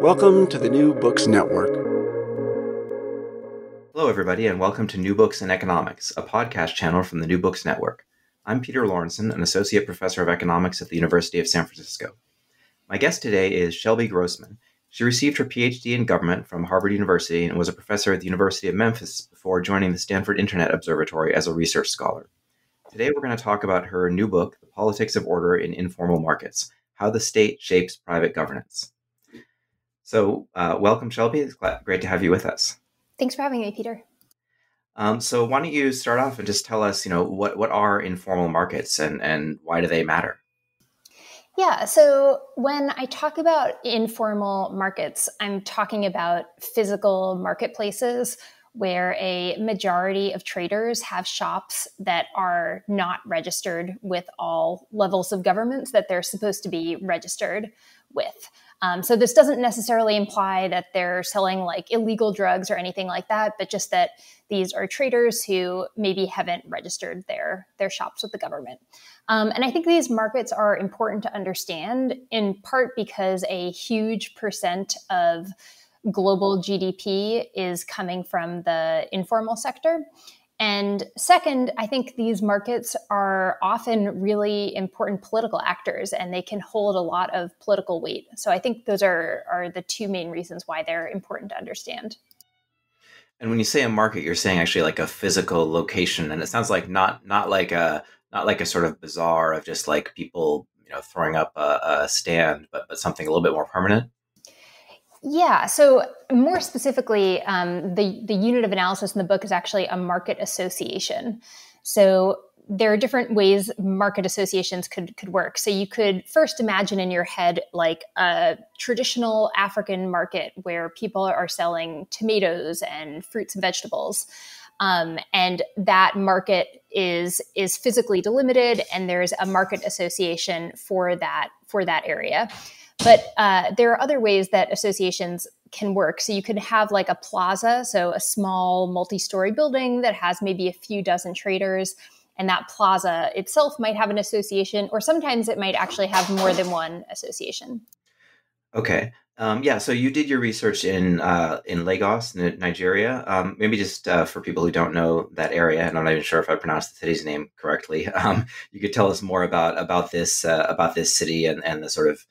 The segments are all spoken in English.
Welcome to the New Books Network. Hello, everybody, and welcome to New Books in Economics, a podcast channel from the New Books Network. I'm Peter Lawrenson, an associate professor of economics at the University of San Francisco. My guest today is Shelby Grossman. She received her PhD in government from Harvard University and was a professor at the University of Memphis before joining the Stanford Internet Observatory as a research scholar. Today, we're going to talk about her new book, The Politics of Order in Informal Markets: How the State Shapes Private Governance. So, welcome, Shelby. It's great to have you with us. Thanks for having me, Peter. So why don't you start off and just tell us, what are informal markets and why do they matter? Yeah, so when I talk about informal markets, I'm talking about physical marketplaces where a majority of traders have shops that are not registered with all levels of governments that they're supposed to be registered with. So this doesn't necessarily imply that they're selling like illegal drugs or anything like that, but just that these are traders who maybe haven't registered their shops with the government. And I think these markets are important to understand, in part because a huge percent of global GDP is coming from the informal sector. And second, I think these markets are often really important political actors, and they can hold a lot of political weight. So I think those are the two main reasons why they're important to understand. And when you say a market, you're saying actually like a physical location, and it sounds like not like a sort of bazaar of just like people throwing up a stand, but something a little bit more permanent. Yeah. So more specifically, the unit of analysis in the book is actually a market association. So there are different ways market associations could work. So you could first imagine in your head like a traditional African market where people are selling tomatoes and fruits and vegetables. And that market is physically delimited, and there's a market association for that area. But there are other ways that associations can work. So you could have like a plaza, so a small multi-story building that has maybe a few dozen traders, and that plaza itself might have an association, or sometimes it might actually have more than one association. Okay. Yeah. So you did your research in Lagos, Nigeria. Maybe just for people who don't know that area, and I'm not even sure if I pronounced the city's name correctly. You could tell us more about this city and the sort of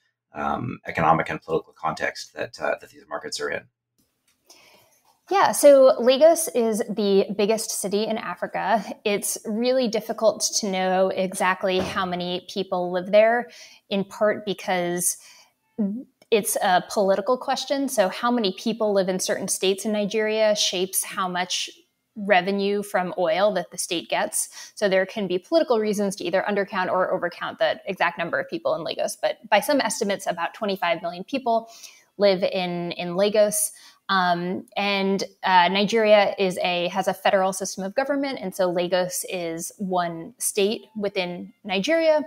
economic and political context that these markets are in. Yeah, so Lagos is the biggest city in Africa. It's really difficult to know exactly how many people live there, in part because it's a political question. So how many people live in certain states in Nigeria shapes how much revenue from oil that the state gets. So there can be political reasons to either undercount or overcount the exact number of people in Lagos. But by some estimates, about 25 million people live in Lagos. And Nigeria has a federal system of government. And so Lagos is one state within Nigeria.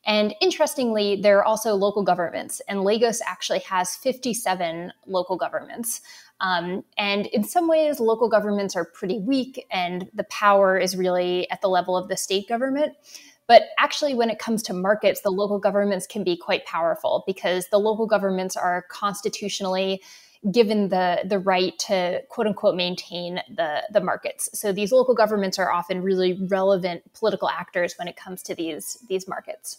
And interestingly, there are also local governments. And Lagos actually has 57 local governments. And in some ways, local governments are pretty weak, and the power is really at the level of the state government. But actually, when it comes to markets, the local governments can be quite powerful because the local governments are constitutionally given the right to, quote unquote, maintain the markets. So these local governments are often really relevant political actors when it comes to these markets.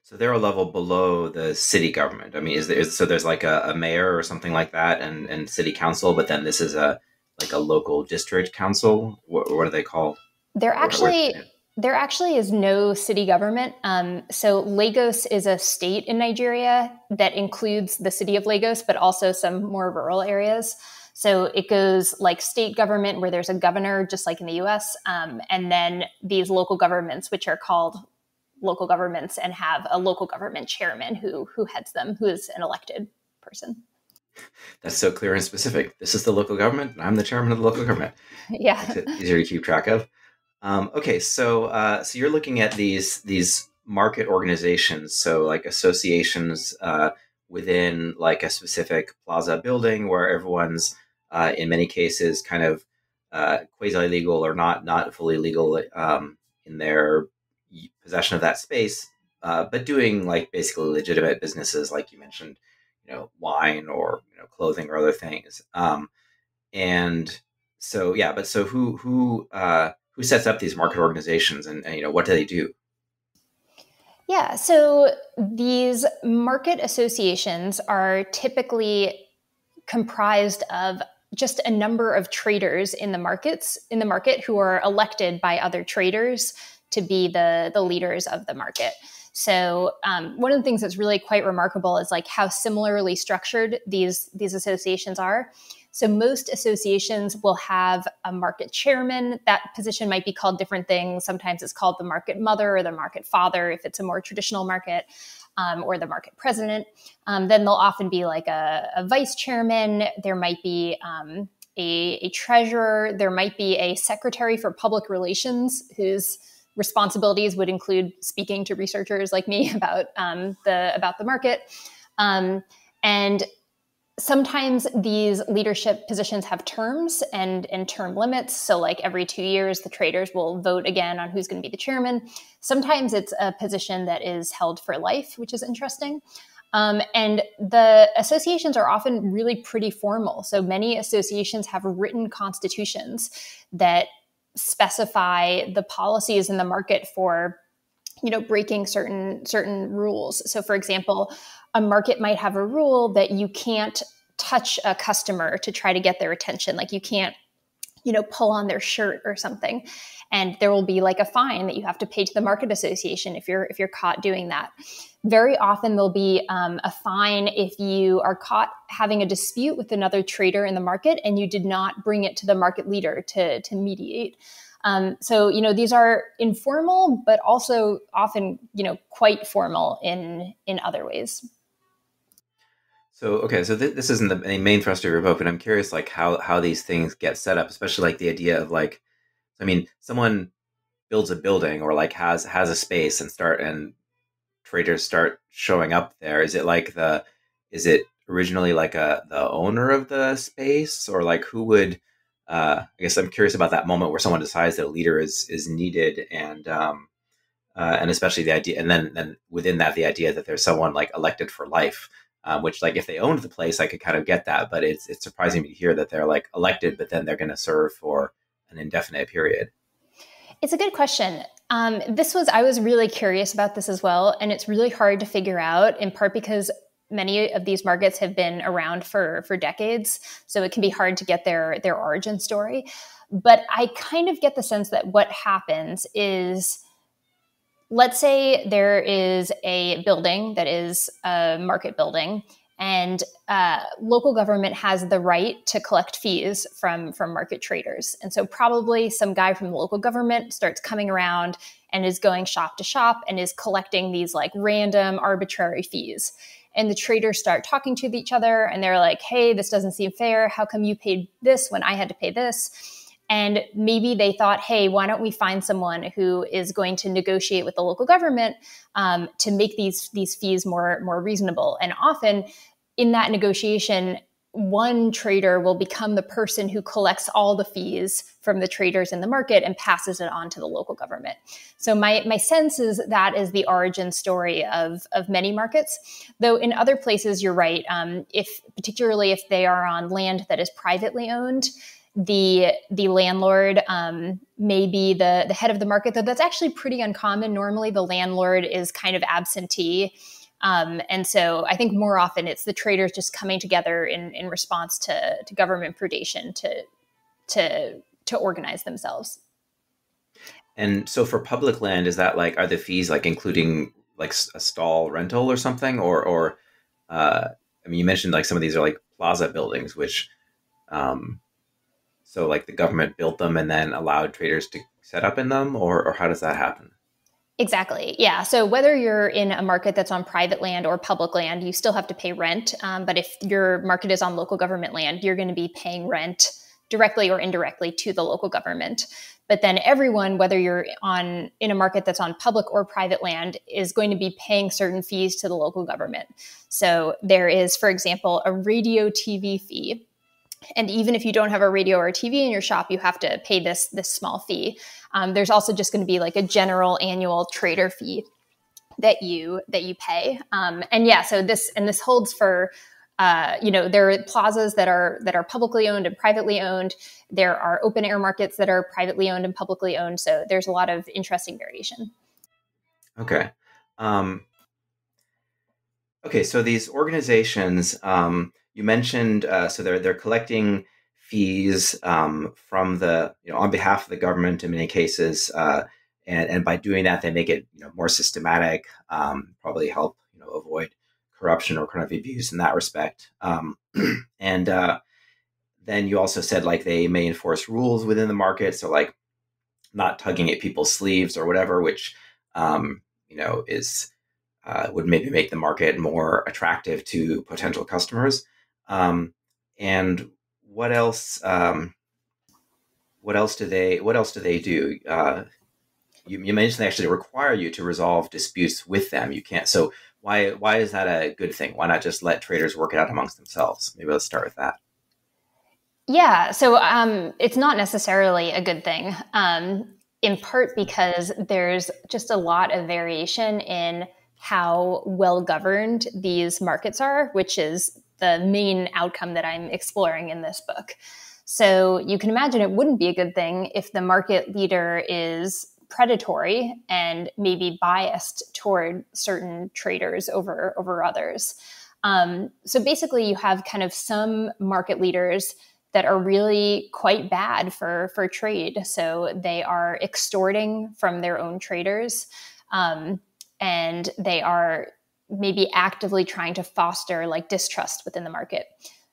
So they're a level below the city government. I mean, so there's like a mayor or something like that, and city council, but then this is a local district council. What are they called? There actually is no city government. So Lagos is a state in Nigeria that includes the city of Lagos, but also some more rural areas. So it goes like state government where there's a governor, just like in the US, and then these local governments, which are called local governments and have a local government chairman who heads them, who is an elected person. That's so clear and specific. This is the local government, and I'm the chairman of the local government. Yeah. Makes it easier to keep track of. Okay, so you're looking at these market organizations, so like associations within like a specific plaza building where everyone's in many cases kind of quasi-legal or not fully legal in their possession of that space, but doing like basically legitimate businesses, like you mentioned, wine or clothing or other things. And so yeah, but so who sets up these market organizations, and what do they do? Yeah, so these market associations are typically comprised of just a number of traders in the market who are elected by other traders to be the leaders of the market. So one of the things that's really quite remarkable is like how similarly structured these associations are. So most associations will have a market chairman. That position might be called different things. Sometimes it's called the market mother or the market father if it's a more traditional market, or the market president. Then there'll often be like a vice chairman. There might be a treasurer. There might be a secretary for public relations whose responsibilities would include speaking to researchers like me about the market. And sometimes these leadership positions have terms and term limits. So like every 2 years, the traders will vote again on who's going to be the chairman. Sometimes it's a position that is held for life, which is interesting. And the associations are often really pretty formal. So many associations have written constitutions that specify the policies in the market for breaking certain rules. So for example, a market might have a rule that you can't touch a customer to try to get their attention. Like you can't, pull on their shirt or something. And there will be like a fine that you have to pay to the market association if you're caught doing that. Very often there'll be a fine if you are caught having a dispute with another trader in the market and you did not bring it to the market leader to mediate. So, these are informal, but also often, quite formal in other ways. So, okay, so this isn't the main thrust of your book, but I'm curious, like how these things get set up, especially like the idea of like, someone builds a building or like has a space and traders start showing up there. Is it originally like the owner of the space, or like who would? I guess I'm curious about that moment where someone decides that a leader is needed, and especially the idea, and then within that, the idea that there's someone like elected for life, which like if they owned the place, I could kind of get that, but it's surprising to hear that they're like elected, but then they're going to serve for an indefinite period. It's a good question. I was really curious about this as well, and it's really hard to figure out, in part because many of these markets have been around for decades, so it can be hard to get their origin story. But I kind of get the sense that what happens is, let's say there is a building that is a market building, and local government has the right to collect fees from market traders. And so probably some guy from the local government starts coming around and is going shop to shop and is collecting these like random arbitrary fees. And the traders start talking to each other and they're like, hey, this doesn't seem fair. How come you paid this when I had to pay this? And maybe they thought, hey, why don't we find someone who is going to negotiate with the local government to make these fees more reasonable? And often in that negotiation, one trader will become the person who collects all the fees from the traders in the market and passes it on to the local government. So my sense is that is the origin story of many markets. Though in other places, you're right. Particularly if they are on land that is privately owned, the landlord may be the head of the market, though that's actually pretty uncommon. Normally, the landlord is kind of absentee. And so I think more often it's the traders just coming together in response to government predation to organize themselves. And so for public land, is that like, are the fees like including like a stall rental or something? Or you mentioned like some of these are like plaza buildings, which, so like the government built them and then allowed traders to set up in them, or how does that happen? Exactly. Yeah. So whether you're in a market that's on private land or public land, you still have to pay rent. But if your market is on local government land, you're going to be paying rent directly or indirectly to the local government. But then everyone, whether you're in a market that's on public or private land, is going to be paying certain fees to the local government. So there is, for example, a radio TV fee. And even if you don't have a radio or a TV in your shop, you have to pay this small fee. There's also just going to be like a general annual trader fee that you pay. So this holds for There are plazas that are publicly owned and privately owned. There are open air markets that are privately owned and publicly owned. So there's a lot of interesting variation. Okay. Okay, so these organizations, you mentioned, so they're collecting fees from the, on behalf of the government in many cases, and by doing that, they make it more systematic, probably help avoid corruption or kind of abuse in that respect. And then you also said like they may enforce rules within the market, so like not tugging at people's sleeves or whatever, which is would maybe make the market more attractive to potential customers. And what else? What else do they do? You mentioned they actually require you to resolve disputes with them. You can't. So why is that a good thing? Why not just let traders work it out amongst themselves? Maybe let's start with that. Yeah. So it's not necessarily a good thing. In part because there's just a lot of variation in how well governed these markets are, which is the main outcome that I'm exploring in this book. So you can imagine it wouldn't be a good thing if the market leader is predatory and maybe biased toward certain traders over others. So basically you have kind of some market leaders that are really quite bad for trade. So they are extorting from their own traders. And they are maybe actively trying to foster like distrust within the market.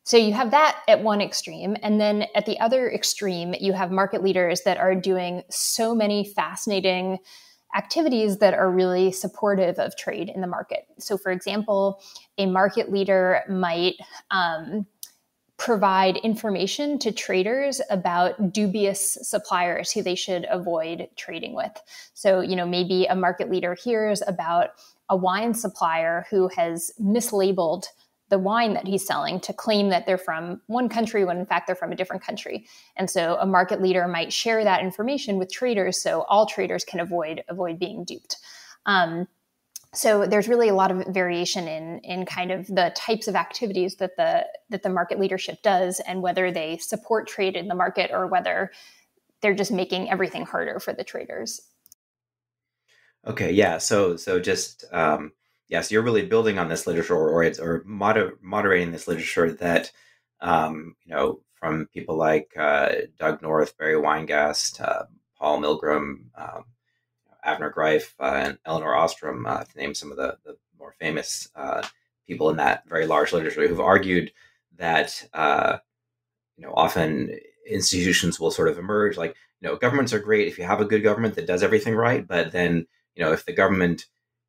So you have that at one extreme. And then at the other extreme, you have market leaders that are doing so many fascinating activities that are really supportive of trade in the market. So for example, a market leader might provide information to traders about dubious suppliers who they should avoid trading with. So, maybe a market leader hears about a wine supplier who has mislabeled the wine that he's selling to claim that they're from one country when in fact they're from a different country. And so a market leader might share that information with traders so all traders can avoid being duped. So there's really a lot of variation in kind of the types of activities that the market leadership does and whether they support trade in the market or whether they're just making everything harder for the traders. Okay, yeah. So just so you're really building on this literature or moderating this literature that from people like Doug North, Barry Weingast, Paul Milgram, Avner Greif, and Eleanor Ostrom, to name some of the more famous people in that very large literature who've argued that often institutions will sort of emerge like governments are great if you have a good government that does everything right, but then if the government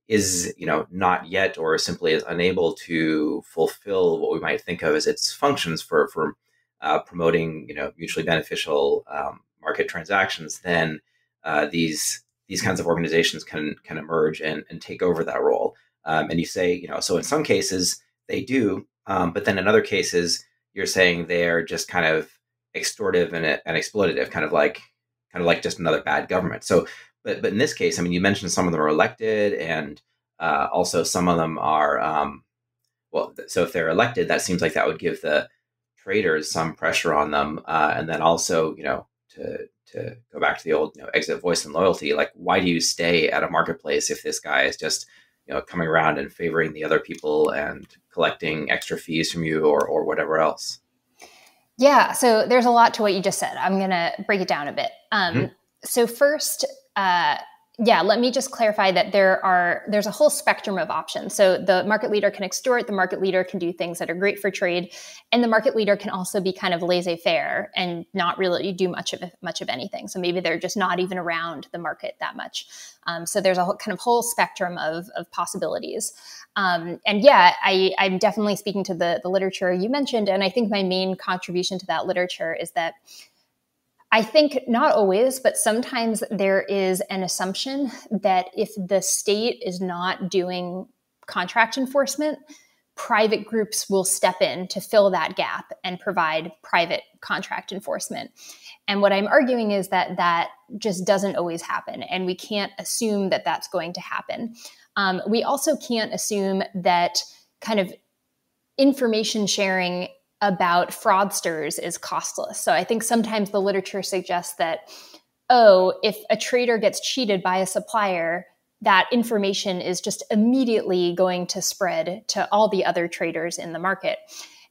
is not yet or simply is unable to fulfill what we might think of as its functions for promoting mutually beneficial market transactions, then these kinds of organizations can emerge and take over that role. And you say, so in some cases they do, but then in other cases you're saying they're just kind of extortive and exploitative, kind of like just another bad government. So, but in this case, I mean, you mentioned some of them are elected, and also some of them are so if they're elected, that seems like that would give the traders some pressure on them, and then also to go back to the old exit voice and loyalty, like why do you stay at a marketplace if this guy is just coming around and favoring the other people and collecting extra fees from you or whatever else? Yeah, so there's a lot to what you just said. I'm going to break it down a bit. So first, let me just clarify that there's a whole spectrum of options. So the market leader can extort, the market leader can do things that are great for trade, and the market leader can also be kind of laissez-faire and not really do much of anything. So maybe they're just not even around the market that much. So there's a kind of whole spectrum of possibilities. I'm definitely speaking to the literature you mentioned, and I think my main contribution to that literature is that I think not always, but sometimes there is an assumption that if the state is not doing contract enforcement, private groups will step in to fill that gap and provide private contract enforcement. And what I'm arguing is that just doesn't always happen, and we can't assume that that's going to happen. We also can't assume that kind of information sharing about fraudsters is costless. So I think sometimes the literature suggests that, oh, if a trader gets cheated by a supplier, that information is just immediately going to spread to all the other traders in the market.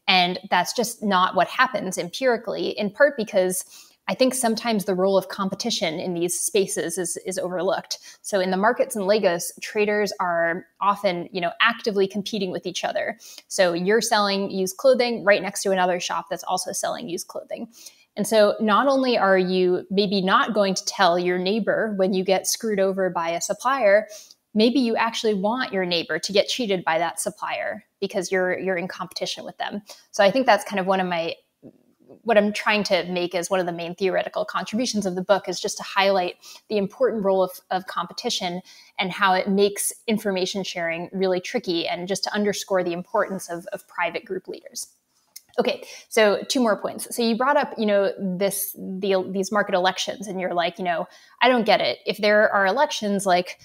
And that's just not what happens empirically, in part because I think sometimes the role of competition in these spaces is overlooked. So in the markets in Lagos, traders are often, actively competing with each other. So you're selling used clothing right next to another shop that's also selling used clothing. And so not only are you maybe not going to tell your neighbor when you get screwed over by a supplier, maybe you actually want your neighbor to get cheated by that supplier because you're in competition with them. So I think that's kind of what I'm trying to make as one of the main theoretical contributions of the book, is just to highlight the important role of competition and how it makes information sharing really tricky, and just to underscore the importance of private group leaders. Okay, so 2 more points. So you brought up, these market elections, and you're like, I don't get it. If there are elections, like,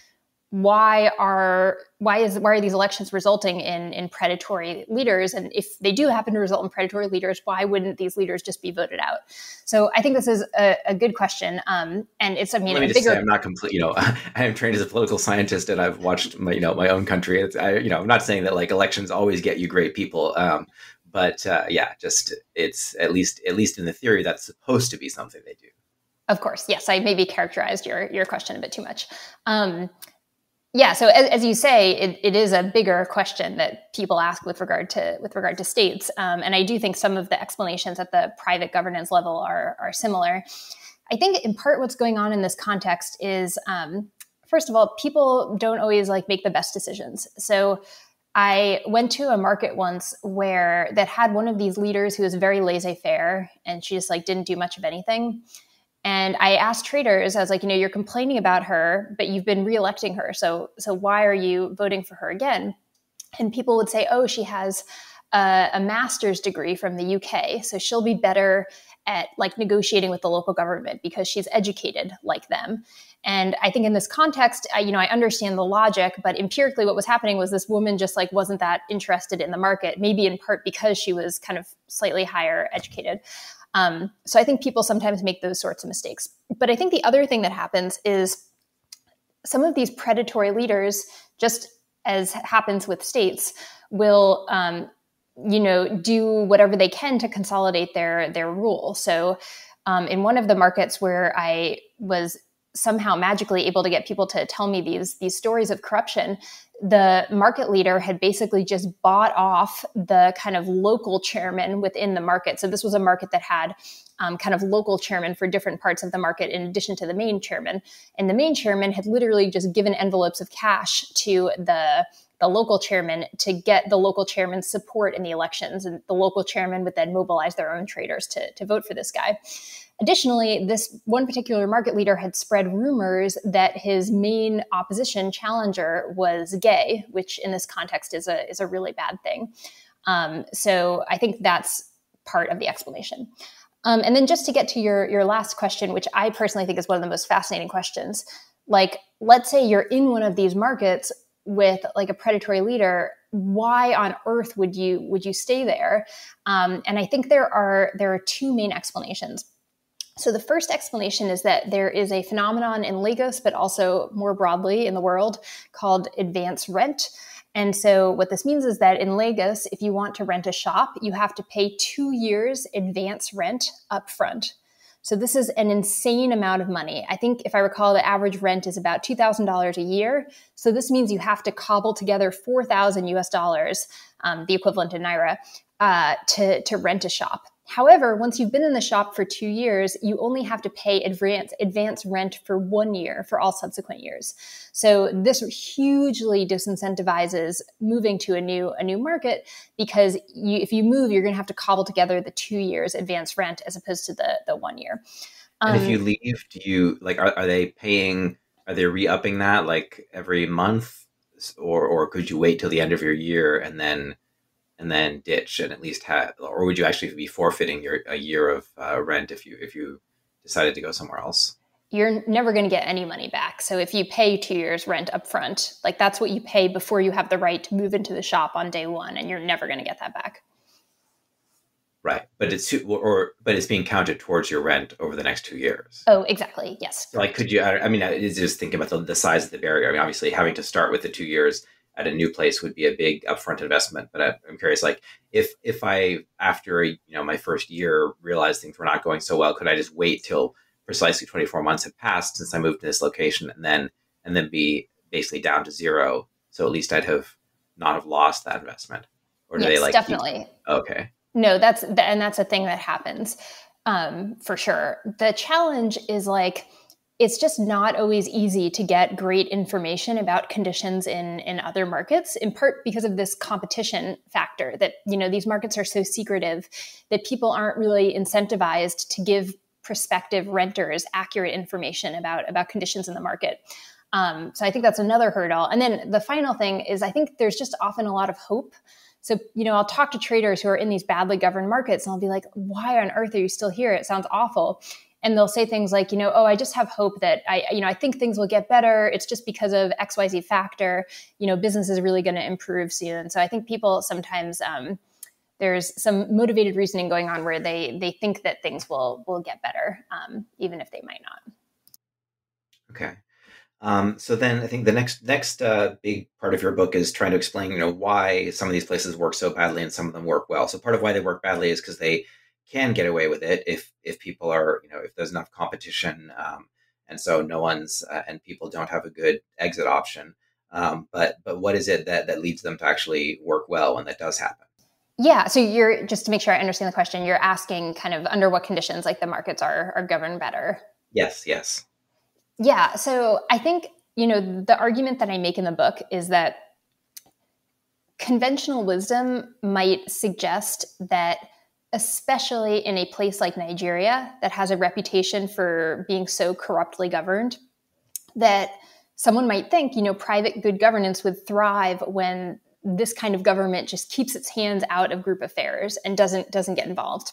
why are these elections resulting in predatory leaders? And if they do happen to result in predatory leaders, why wouldn't these leaders just be voted out? So I think this is a good question. And it's, Let me just say, I'm not complete, I am trained as a political scientist, and I've watched my own country. I'm not saying that like elections always get you great people. But it's at least in the theory, that's supposed to be something they do. Of course. Yes. I maybe characterized your question a bit too much. So as you say, it is a bigger question that people ask with regard to states. And I do think some of the explanations at the private governance level are similar. I think in part what's going on in this context is, first of all, people don't always make the best decisions. So I went to a market once that had one of these leaders who was very laissez-faire, and she just didn't do much of anything. And I asked traders, I was like, you're complaining about her, but you've been reelecting her. So why are you voting for her again? And people would say, oh, she has a master's degree from the UK, so she'll be better at negotiating with the local government because she's educated like them. And I think in this context, I understand the logic, but empirically what was happening was this woman just wasn't that interested in the market, maybe in part because she was kind of slightly higher educated. So I think people sometimes make those sorts of mistakes. But I think the other thing that happens is some of these predatory leaders, just as happens with states, will do whatever they can to consolidate their rule. So in one of the markets where I was somehow magically able to get people to tell me these stories of corruption, the market leader had basically just bought off the kind of local chairman within the market. So this was a market that had kind of local chairman for different parts of the market in addition to the main chairman. And the main chairman had literally just given envelopes of cash to the local chairman to get the local chairman's support in the elections. And the local chairman would then mobilize their own traders to vote for this guy. Additionally, this one particular market leader had spread rumors that his main opposition challenger was gay, which in this context is a really bad thing. So I think that's part of the explanation. And then just to get to your last question, which I personally think is one of the most fascinating questions, let's say you're in one of these markets with a predatory leader, why on earth would you stay there? And I think there are 2 main explanations. So the first explanation is that there is a phenomenon in Lagos, but also more broadly in the world, called advance rent. And so what this means is that in Lagos, if you want to rent a shop, you have to pay 2 years advance rent upfront. So this is an insane amount of money. I think if I recall, the average rent is about $2,000 a year. So this means you have to cobble together $4,000 US, the equivalent in Naira, to rent a shop. However, once you've been in the shop for 2 years, you only have to pay advance rent for 1 year for all subsequent years. So this hugely disincentivizes moving to a new market, because if you move, you're going to have to cobble together the 2 years advance rent as opposed to the 1 year. And if you leave, do you are they re-upping that every month, or could you wait till the end of your year and then ditch and at least or would you actually be forfeiting a year of rent if you decided to go somewhere else? you're never going to get any money back. So if you pay 2 years rent upfront, like that's what you pay before you have the right to move into the shop on day one, and you're never going to get that back. Right. But it's being counted towards your rent over the next 2 years. Oh, exactly. Yes. So like, could you, I mean, it's just thinking about the size of the barrier. I mean, obviously having to start with the 2 years at a new place would be a big upfront investment. But I'm curious, like if I, after, my first year realized things were not going so well, could I just wait till precisely 24 months had passed since I moved to this location and then be basically down to zero? So at least I'd not have lost that investment. Or do yes, they like definitely. Okay. No, that's a thing that happens for sure. The challenge is like, it's just not always easy to get great information about conditions in other markets, in part because of this competition factor that, these markets are so secretive that people aren't really incentivized to give prospective renters accurate information about conditions in the market. So I think that's another hurdle. And then the final thing is I think there's just often a lot of hope. So, I'll talk to traders who are in these badly governed markets and I'll be like, why on earth are you still here? It sounds awful. And they'll say things like, oh, I just have hope that I think things will get better. It's just because of XYZ factor, business is really going to improve soon. So I think people sometimes, there's some motivated reasoning going on where they think that things will get better, even if they might not. Okay. So then I think the next big part of your book is trying to explain, why some of these places work so badly and some of them work well. So part of why they work badly is because they can get away with it if people are, if there's enough competition, and so no one's and people don't have a good exit option. But what is it that leads them to actually work well when that does happen? Yeah. So you're, just to make sure I understand the question, you're asking kind of under what conditions like the markets are governed better. Yes. Yeah. So I think, the argument that I make in the book is that conventional wisdom might suggest that, especially in a place like Nigeria that has a reputation for being so corruptly governed, that someone might think, private good governance would thrive when this kind of government just keeps its hands out of group affairs and doesn't get involved.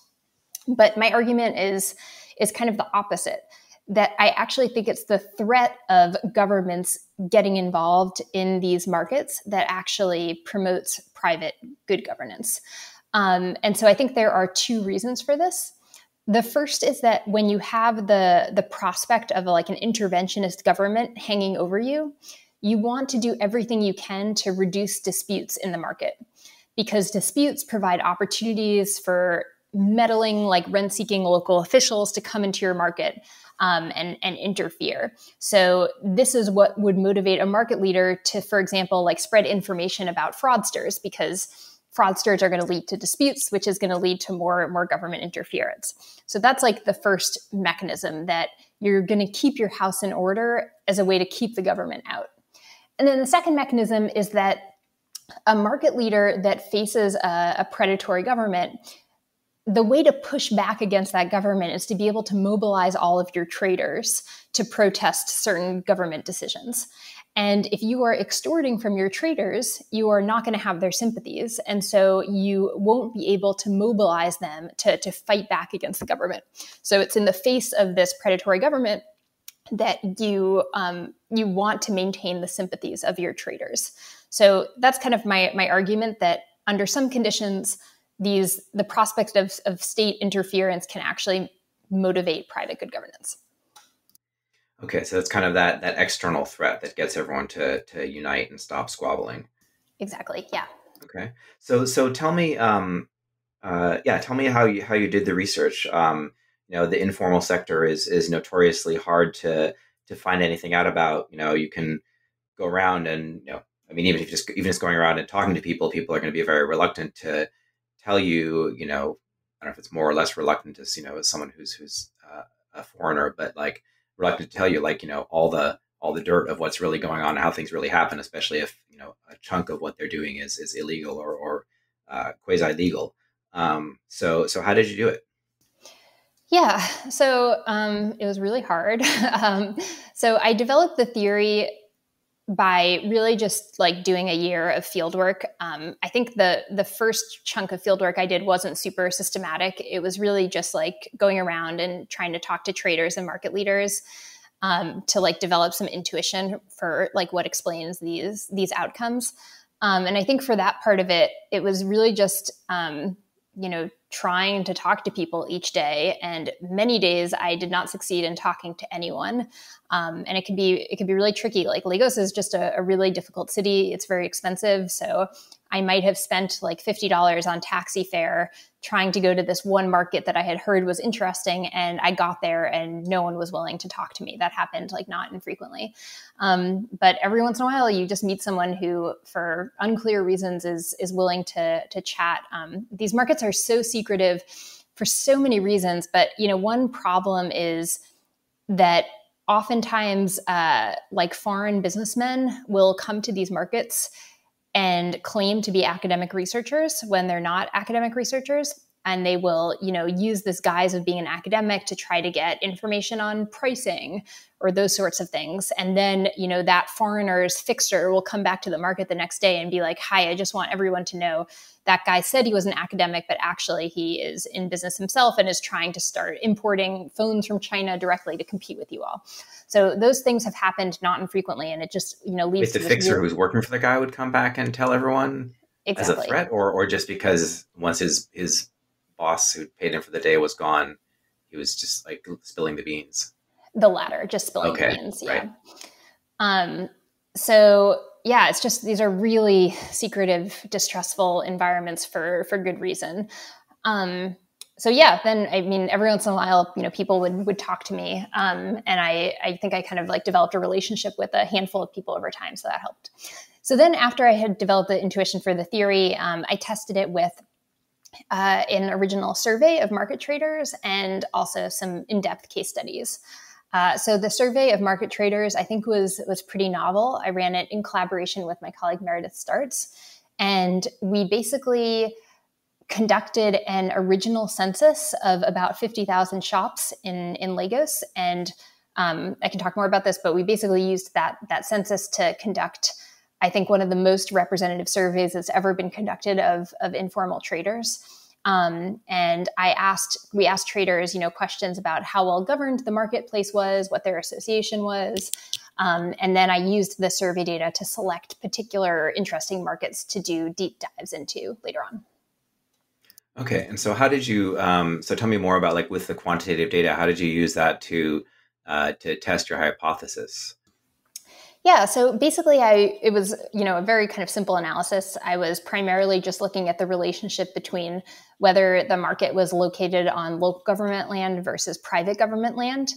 But my argument is kind of the opposite. That I actually think it's the threat of governments getting involved in these markets that actually promotes private good governance. And so I think there are two reasons for this. The first is that when you have the prospect of like an interventionist government hanging over you, you want to do everything you can to reduce disputes in the market, because disputes provide opportunities for meddling, like rent-seeking local officials to come into your market and interfere. So this is what would motivate a market leader to, for example, like spread information about fraudsters, because fraudsters are going to lead to disputes, which is going to lead to more government interference. So that's like the first mechanism, that you're going to keep your house in order as a way to keep the government out. And then the second mechanism is that a market leader that faces a predatory government, the way to push back against that government is to be able to mobilize all of your traders to protest certain government decisions. And if you are extorting from your traders, you are not going to have their sympathies. And so you won't be able to mobilize them to fight back against the government. So it's in the face of this predatory government that you want to maintain the sympathies of your traders. So that's kind of my argument, that under some conditions, the prospect of state interference can actually motivate private good governance. Okay, so it's kind of that external threat that gets everyone to unite and stop squabbling. Exactly. Yeah. Okay. So tell me, tell me how you did the research. The informal sector is notoriously hard to find anything out about. You can go around and even just going around and talking to people are going to be very reluctant to tell you. I don't know if it's more or less reluctant as someone who's a foreigner, but like reluctant to tell you all the dirt of what's really going on and how things really happen, especially if a chunk of what they're doing is illegal or quasi legal. So how did you do it? Yeah, so it was really hard. So I developed the theory by really just like doing a year of fieldwork. I think the first chunk of fieldwork I did wasn't super systematic. It was really just like going around and trying to talk to traders and market leaders. to like develop some intuition for like what explains these outcomes. And I think for that part of it, it was really just, trying to talk to people each day. And many days I did not succeed in talking to anyone. And it can be really tricky. Like Lagos is just a really difficult city. It's very expensive. So I might have spent like $50 on taxi fare trying to go to this one market that I had heard was interesting. And I got there and no one was willing to talk to me. That happened like not infrequently. But every once in a while, you just meet someone who, for unclear reasons, is willing to chat. These markets are so secretive for so many reasons. But, one problem is that oftentimes like foreign businessmen will come to these markets and claim to be academic researchers when they're not academic researchers. And they will, use this guise of being an academic to try to get information on pricing or those sorts of things. And then, that foreigner's fixer will come back to the market the next day and be like, hi, I just want everyone to know that guy said he was an academic, but actually he is in business himself and is trying to start importing phones from China directly to compete with you all. So those things have happened not infrequently. And it just, leads to the fixer who's working for the guy would come back and tell everyone as a threat, or just because once his boss who paid him for the day was gone, he was just like spilling the beans. The latter, just spilling the beans. Right. Yeah. So yeah, it's just, these are really secretive, distrustful environments for good reason. So yeah, then, every once in a while, people would talk to me. And I think I kind of like developed a relationship with a handful of people over time. So that helped. So then after I had developed the intuition for the theory, I tested it with an original survey of market traders and also some in-depth case studies. So the survey of market traders, I think was pretty novel. I ran it in collaboration with my colleague Meredith Starts. And we basically conducted an original census of about 50,000 shops in Lagos. And I can talk more about this, but we basically used that census to conduct, I think, one of the most representative surveys that's ever been conducted of informal traders. And we asked traders, questions about how well governed the marketplace was, what their association was. And then I used the survey data to select particular interesting markets to do deep dives into later on. Okay. And so how did you, so tell me more about, like, with the quantitative data, how did you use that to test your hypothesis? Yeah, so basically it was, a very kind of simple analysis. I was primarily just looking at the relationship between whether the market was located on local government land versus private government land,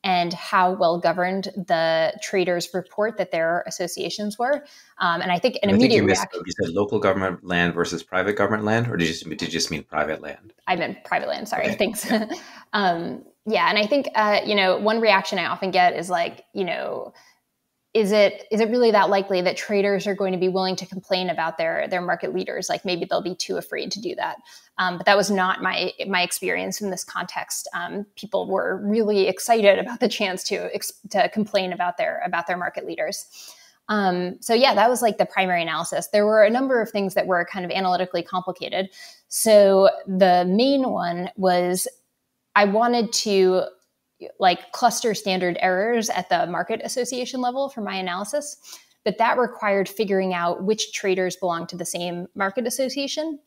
and how well governed the traders report that their associations were. And I think an immediate reaction. You said local government land versus private government land, or did you just mean private land? I meant private land. Sorry. Okay. Thanks. Yeah. And I think, one reaction I often get is like, is it really that likely that traders are going to be willing to complain about their market leaders? Like maybe they'll be too afraid to do that. But that was not my experience in this context. People were really excited about the chance to complain about their market leaders. So yeah, that was like the primary analysis. There were a number of things that were kind of analytically complicated. So the main one was I wanted to like cluster standard errors at the market association level for my analysis, but that required figuring out which traders belong to the same market association.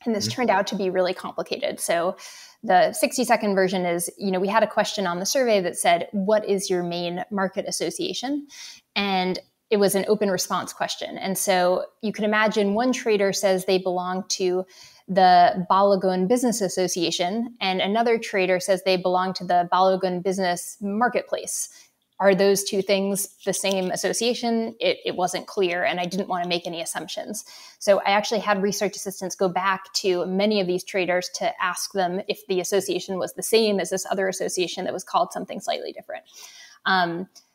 And this turned out to be really complicated. So the 60-second version is, we had a question on the survey that said, what is your main market association? And it was an open response question. And so you can imagine one trader says they belong to the Balogun Business Association, and another trader says they belong to the Balogun Business Marketplace. Are those two things the same association? It wasn't clear, and I didn't want to make any assumptions. So I actually had research assistants go back to many of these traders to ask them if the association was the same as this other association that was called something slightly different.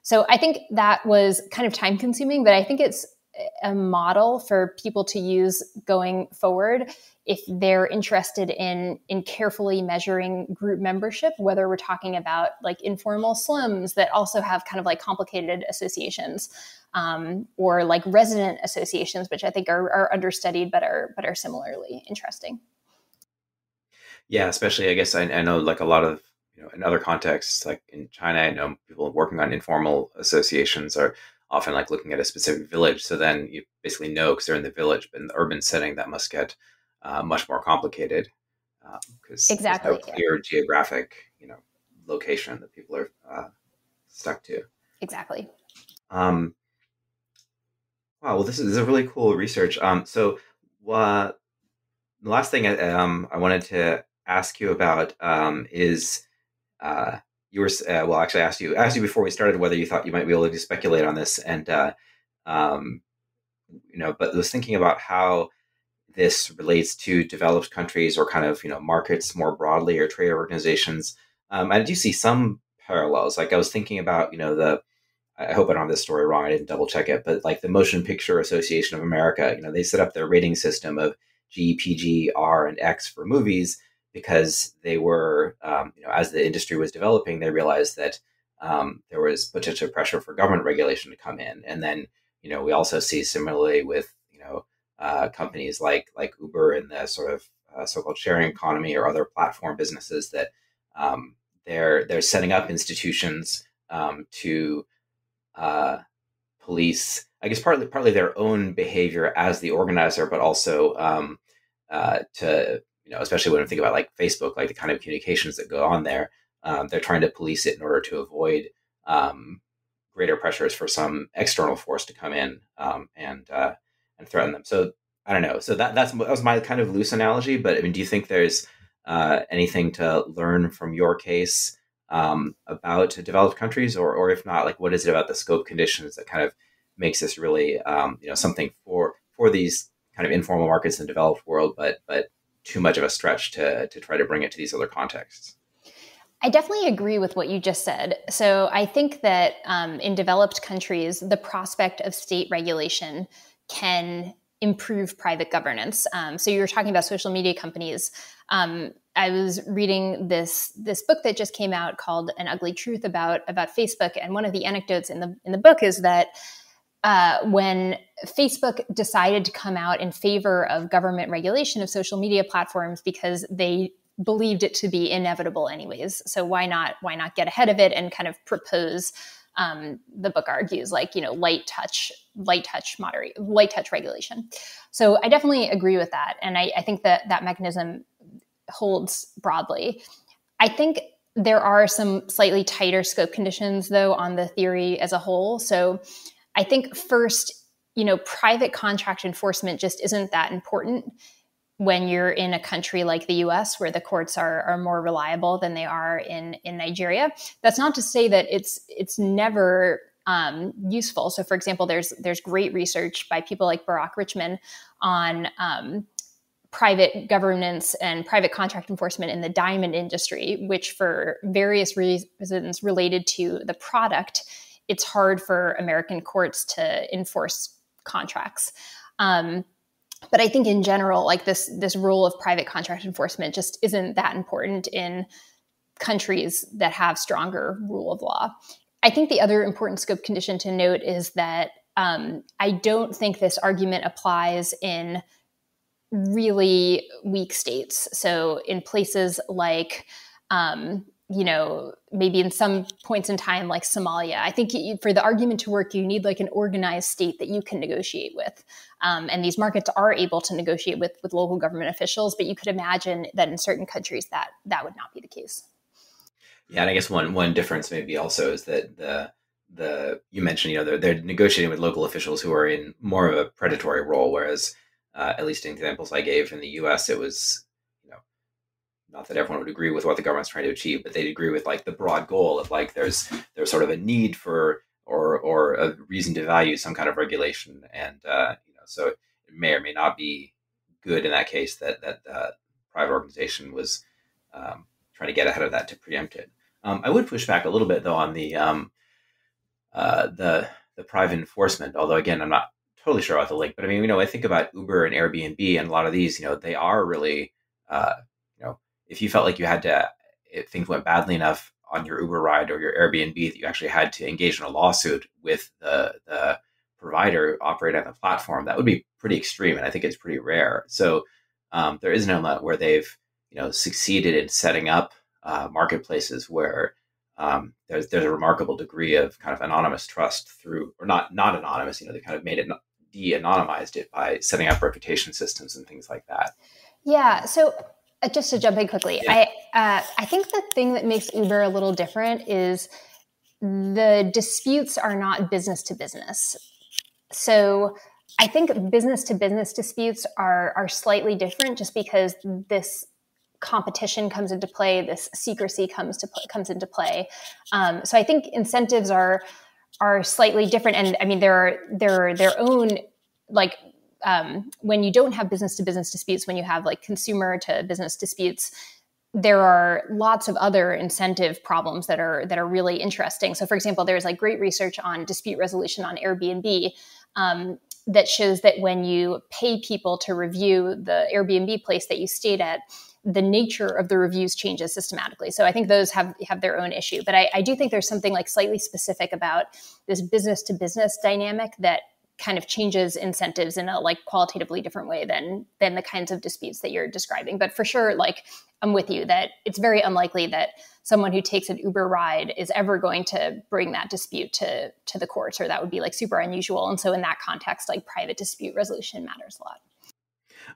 So I think that was kind of time consuming, but I think it's a model for people to use going forward if they're interested in carefully measuring group membership, whether we're talking about like informal slums that also have kind of like complicated associations, or like resident associations, which I think are understudied but are similarly interesting. Yeah, especially I guess I know like a lot of in other contexts, like in China, I know people working on informal associations are often like looking at a specific village. So then you basically know because they're in the village, but in the urban setting, that must get much more complicated because there's no Exactly. Yeah. clear geographic, location that people are stuck to. Exactly. Wow, well, this is a really cool research. So the last thing I wanted to ask you about is you were well, actually, I asked you before we started whether you thought you might be able to speculate on this, and um, but I was thinking about how this relates to developed countries or kind of markets more broadly or trade organizations. I do see some parallels. Like I was thinking about the I hope I don't have this story wrong. I didn't double check it, but like the Motion Picture Association of America, they set up their rating system of G, PG, R, and X for movies because they were, as the industry was developing, they realized that there was potential pressure for government regulation to come in, and then we also see similarly with companies like Uber and the sort of so-called sharing economy or other platform businesses that they're setting up institutions to police, I guess, partly their own behavior as the organizer, but also to especially when I think about like Facebook, like the kind of communications that go on there, they're trying to police it in order to avoid greater pressures for some external force to come in and threaten them. So I don't know. So that was my kind of loose analogy. But I mean, do you think there's anything to learn from your case about developed countries, or if not, like what is it about the scope conditions that kind of makes this really something for these kind of informal markets in the developed world, but too much of a stretch to try to bring it to these other contexts? I definitely agree with what you just said. So I think that in developed countries, the prospect of state regulation can improve private governance. So you were talking about social media companies. I was reading this book that just came out called An Ugly Truth about Facebook, and one of the anecdotes in the book is that when Facebook decided to come out in favor of government regulation of social media platforms because they believed it to be inevitable anyways. So why not get ahead of it and kind of propose, the book argues, like, light touch regulation. So I definitely agree with that. And I think that mechanism holds broadly. I think there are some slightly tighter scope conditions though on the theory as a whole. So I think first, private contract enforcement just isn't that important when you're in a country like the US, where the courts are more reliable than they are in Nigeria. That's not to say that it's never useful. So for example, there's great research by people like Barack Richman on private governance and private contract enforcement in the diamond industry, which for various reasons related to the product, it's hard for American courts to enforce contracts. But I think in general, like this role of private contract enforcement just isn't that important in countries that have stronger rule of law. I think the other important scope condition to note is that I don't think this argument applies in really weak states. So in places like, maybe in some points in time, like Somalia, I think for the argument to work, you need like an organized state that you can negotiate with. And these markets are able to negotiate with local government officials, but you could imagine that in certain countries that would not be the case. Yeah, and I guess one difference maybe also is that the you mentioned they're negotiating with local officials who are in more of a predatory role, whereas at least in examples I gave in the U.S., it was not that everyone would agree with what the government's trying to achieve, but they'd agree with like the broad goal of like there's sort of a need for or a reason to value some kind of regulation, and so it may or may not be good in that case that private organization was trying to get ahead of that to preempt it. I would push back a little bit though on the private enforcement, although again I'm not totally sure about the link. But I mean, I think about Uber and Airbnb, and a lot of these, they are really if you felt like you had to, if things went badly enough on your Uber ride or your Airbnb that you actually had to engage in a lawsuit with the provider operating on the platform, that would be pretty extreme. And I think it's pretty rare. So there is an element where they've, succeeded in setting up marketplaces where there's a remarkable degree of kind of anonymous trust through, or not anonymous. They kind of made it de-anonymized it by setting up reputation systems and things like that. Yeah. So just to jump in quickly, Yeah. I think the thing that makes Uber a little different is the disputes are not business to business. So I think business to business disputes are slightly different, just because this competition comes into play, this secrecy comes into play. So I think incentives are slightly different, and I mean there are their own, like, when you don't have business to business disputes, when you have like consumer to business disputes, there are lots of other incentive problems that are really interesting. So, for example, there's like great research on dispute resolution on Airbnb that shows that when you pay people to review the Airbnb place that you stayed at, the nature of the reviews changes systematically. So I think those have their own issue. But I do think there's something like slightly specific about this business to business dynamic that kind of changes incentives in a like qualitatively different way than the kinds of disputes that you're describing. But for sure, like, I'm with you that it's very unlikely that someone who takes an Uber ride is ever going to bring that dispute to the courts, or that would be like super unusual. And so in that context, like, private dispute resolution matters a lot.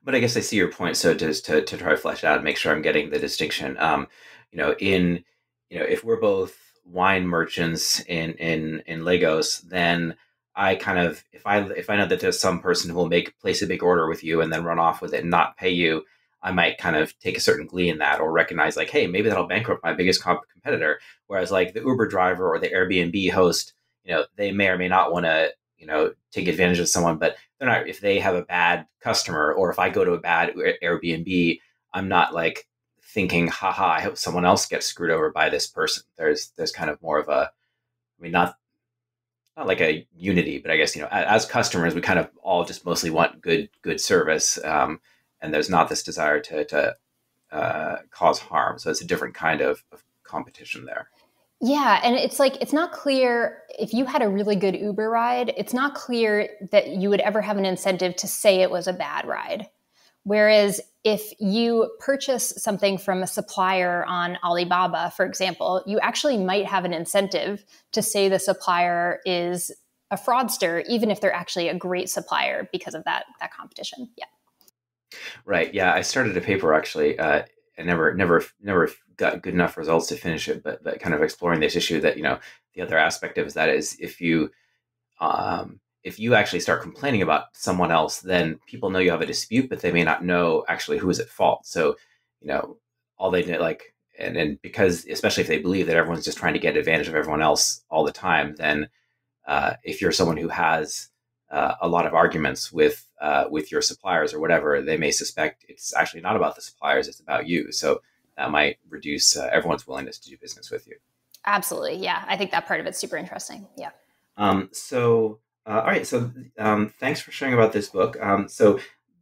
But I guess I see your point. So just to try to flesh out and make sure I'm getting the distinction, if we're both wine merchants in Lagos, then I kind of, if I know that there's some person who will place a big order with you and then run off with it and not pay you, I might kind of take a certain glee in that, or recognize like, hey, maybe that'll bankrupt my biggest competitor. Whereas like the Uber driver or the Airbnb host, they may or may not want to, take advantage of someone, but they're not, if they have a bad customer, or if I go to a bad Airbnb, I'm not like thinking, haha, I hope someone else gets screwed over by this person. There's kind of more of a, I mean, not like a unity, but I guess, as customers, we kind of all just mostly want good service. And there's not this desire to cause harm. So it's a different kind of competition there. Yeah. And it's like, it's not clear if you had a really good Uber ride, it's not clear that you would ever have an incentive to say it was a bad ride. Whereas if you purchase something from a supplier on Alibaba, for example, you actually might have an incentive to say the supplier is a fraudster, even if they're actually a great supplier, because of that competition. Yeah. Right. Yeah. I started a paper actually. I never got good enough results to finish it, but kind of exploring this issue that, the other aspect of that is if you actually start complaining about someone else, then people know you have a dispute, but they may not know actually who is at fault. So, all they did, like, and because, especially if they believe that everyone's just trying to get advantage of everyone else all the time, then if you're someone who has a lot of arguments with your suppliers or whatever, they may suspect it's actually not about the suppliers, it's about you. So that might reduce everyone's willingness to do business with you. Absolutely. Yeah. I think that part of it's super interesting. Yeah. All right. So thanks for sharing about this book. So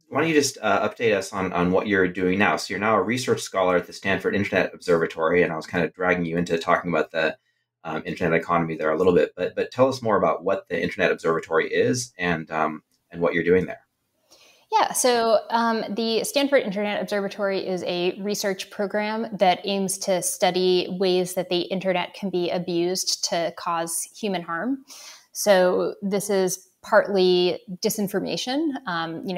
why don't you just update us on what you're doing now? So you're now a research scholar at the Stanford Internet Observatory, and I was kind of dragging you into talking about the internet economy there a little bit, but tell us more about what the Internet Observatory is and what you're doing there. Yeah, so the Stanford Internet Observatory is a research program that aims to study ways that the internet can be abused to cause human harm. So this is partly disinformation,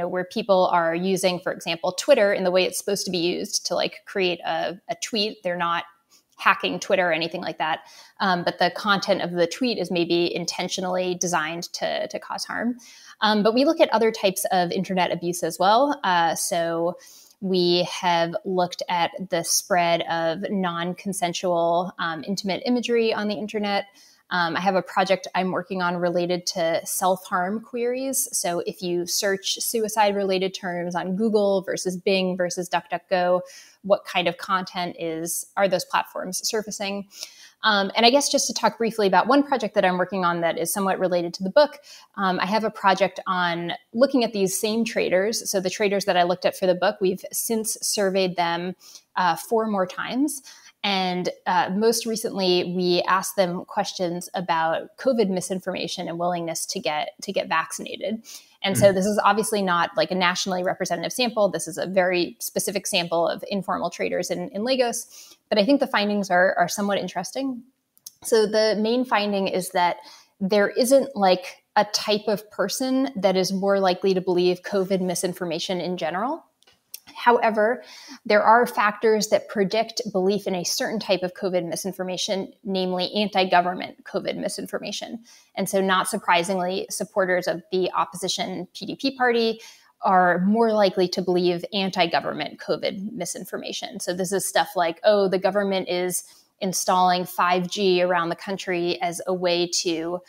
where people are using, for example, Twitter in the way it's supposed to be used to like create a tweet. They're not hacking Twitter or anything like that. But the content of the tweet is maybe intentionally designed to cause harm. But we look at other types of internet abuse as well. So we have looked at the spread of non-consensual intimate imagery on the internet. I have a project I'm working on related to self-harm queries. So if you search suicide-related terms on Google versus Bing versus DuckDuckGo, what kind of content are those platforms surfacing? And I guess just to talk briefly about one project that I'm working on that is somewhat related to the book, I have a project on looking at these same traders. So the traders that I looked at for the book, we've since surveyed them 4 more times. And most recently, we asked them questions about COVID misinformation and willingness to get vaccinated. And so this is obviously not like a nationally representative sample. This is a very specific sample of informal traders in Lagos. But I think the findings are somewhat interesting. So the main finding is that there isn't like a type of person that is more likely to believe COVID misinformation in general. However, there are factors that predict belief in a certain type of COVID misinformation, namely anti-government COVID misinformation. And so not surprisingly, supporters of the opposition PDP party are more likely to believe anti-government COVID misinformation. So this is stuff like, oh, the government is installing 5G around the country as a way to,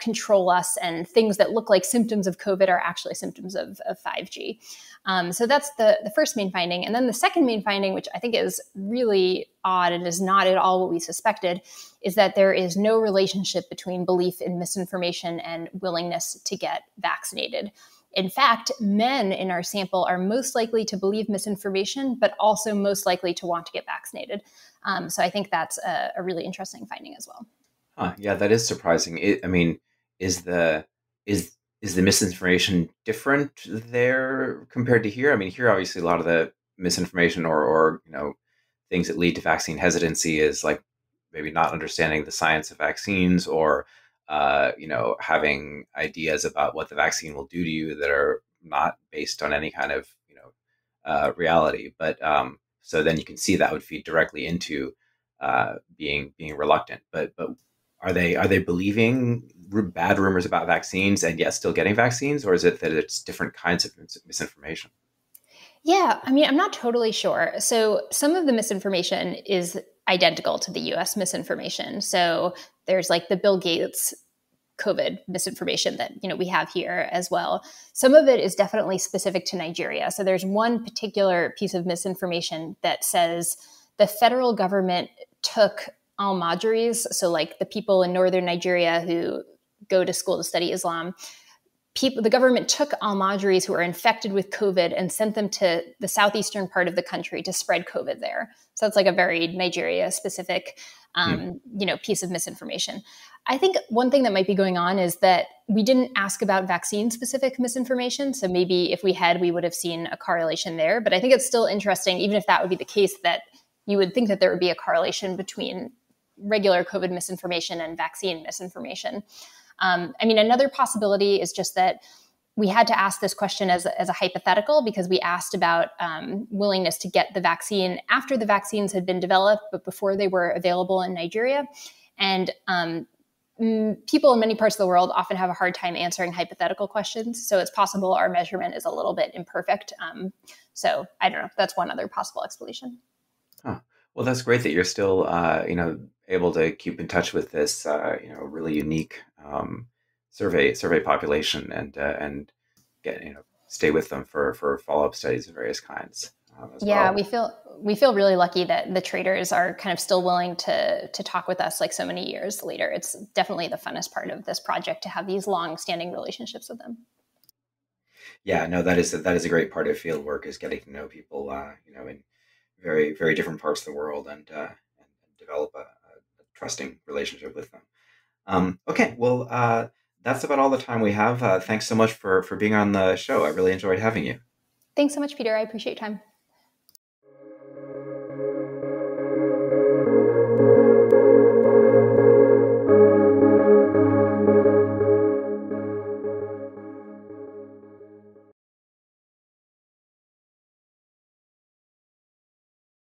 control us, and things that look like symptoms of COVID are actually symptoms of 5G. So that's the first main finding. And then the second main finding, which I think is really odd and is not at all what we suspected, is that there is no relationship between belief in misinformation and willingness to get vaccinated. In fact, men in our sample are most likely to believe misinformation, but also most likely to want to get vaccinated. So I think that's a really interesting finding as well. Yeah, that is surprising. Is the misinformation different there compared to here? I mean, here obviously a lot of the misinformation or things that lead to vaccine hesitancy is like maybe not understanding the science of vaccines, or having ideas about what the vaccine will do to you that are not based on any kind of reality. But so then you can see that would feed directly into being reluctant. But are they believing bad rumors about vaccines and yet still getting vaccines, or is it that it's different kinds of misinformation? Yeah, I mean, I'm not totally sure. So some of the misinformation is identical to the US misinformation. So there's like the Bill Gates COVID misinformation that we have here as well. Some of it is definitely specific to Nigeria. So there's one particular piece of misinformation that says the federal government took al-Majiris, so like the people in northern Nigeria who go to school to study Islam. The government took al-Majiris who are infected with COVID and sent them to the southeastern part of the country to spread COVID there. So it's like a very Nigeria-specific, piece of misinformation. I think one thing that might be going on is that we didn't ask about vaccine-specific misinformation. So maybe if we had, we would have seen a correlation there. But I think it's still interesting, even if that would be the case, that you would think that there would be a correlation between regular COVID misinformation and vaccine misinformation. Another possibility is just that we had to ask this question as a hypothetical, because we asked about willingness to get the vaccine after the vaccines had been developed, but before they were available in Nigeria. And people in many parts of the world often have a hard time answering hypothetical questions. So it's possible our measurement is a little bit imperfect. So I don't know. That's one other possible explanation. Huh. Well, that's great that you're still, able to keep in touch with this, really unique survey population, and get stay with them for follow-up studies of various kinds. Well, we feel really lucky that the traders are kind of still willing to talk with us like so many years later. It's definitely the funnest part of this project to have these long-standing relationships with them. Yeah, no, that is a great part of field work, is getting to know people, in very, very different parts of the world, and develop a trusting relationship with them. Okay, well, that's about all the time we have. Thanks so much for being on the show. I really enjoyed having you. Thanks so much, Peter. I appreciate your time.